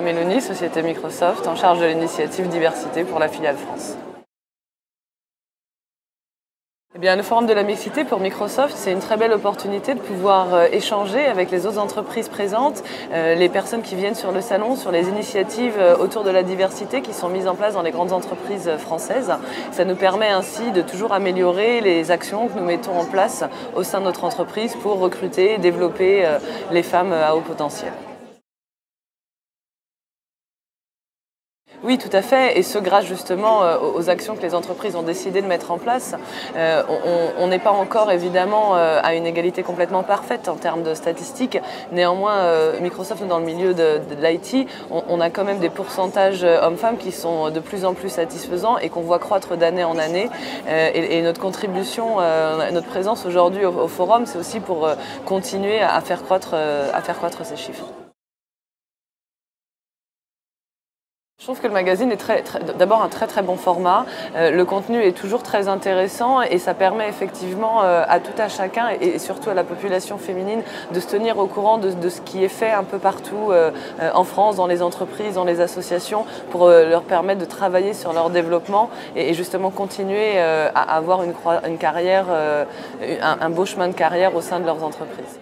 Mélanie, société Microsoft, en charge de l'initiative diversité pour la filiale France. Eh bien, le Forum de la mixité pour Microsoft, c'est une très belle opportunité de pouvoir échanger avec les autres entreprises présentes, les personnes qui viennent sur le salon, sur les initiatives autour de la diversité qui sont mises en place dans les grandes entreprises françaises. Ça nous permet ainsi de toujours améliorer les actions que nous mettons en place au sein de notre entreprise pour recruter et développer les femmes à haut potentiel. Oui, tout à fait, et ce grâce justement aux actions que les entreprises ont décidé de mettre en place. On n'est pas encore évidemment à une égalité complètement parfaite en termes de statistiques. Néanmoins, Microsoft, dans le milieu de l'IT, on a quand même des pourcentages hommes-femmes qui sont de plus en plus satisfaisants et qu'on voit croître d'année en année. Et notre contribution, notre présence aujourd'hui au forum, c'est aussi pour continuer à faire croître ces chiffres. Je trouve que le magazine est d'abord un très bon format. Le contenu est toujours très intéressant et ça permet effectivement à tout à chacun et surtout à la population féminine de se tenir au courant de ce qui est fait un peu partout en France, dans les entreprises, dans les associations, pour leur permettre de travailler sur leur développement et justement continuer à avoir une carrière, un beau chemin de carrière au sein de leurs entreprises.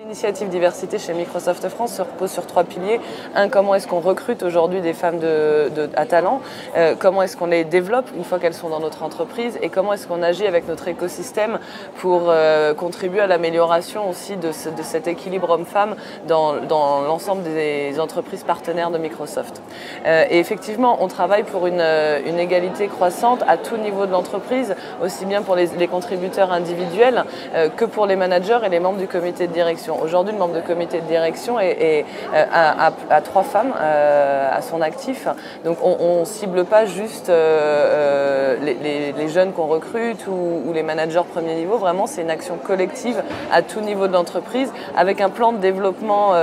L'initiative diversité chez Microsoft France se repose sur 3 piliers. Un, comment est-ce qu'on recrute aujourd'hui des femmes à talent, comment est-ce qu'on les développe une fois qu'elles sont dans notre entreprise et comment est-ce qu'on agit avec notre écosystème pour contribuer à l'amélioration aussi de cet équilibre homme-femme dans l'ensemble des entreprises partenaires de Microsoft. Et effectivement, on travaille pour une égalité croissante à tout niveau de l'entreprise, aussi bien pour les contributeurs individuels que pour les managers et les membres du comité de direction. Aujourd'hui, le membre de comité de direction a 3 femmes à son actif. Donc on ne cible pas juste les jeunes qu'on recrute ou les managers premier niveau. Vraiment, c'est une action collective à tout niveau de l'entreprise avec un plan de développement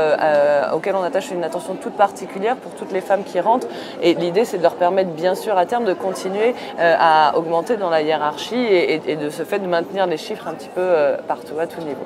auquel on attache une attention toute particulière pour toutes les femmes qui rentrent. Et l'idée, c'est de leur permettre, bien sûr, à terme, de continuer à augmenter dans la hiérarchie et de ce fait de maintenir les chiffres un petit peu partout, à tout niveau.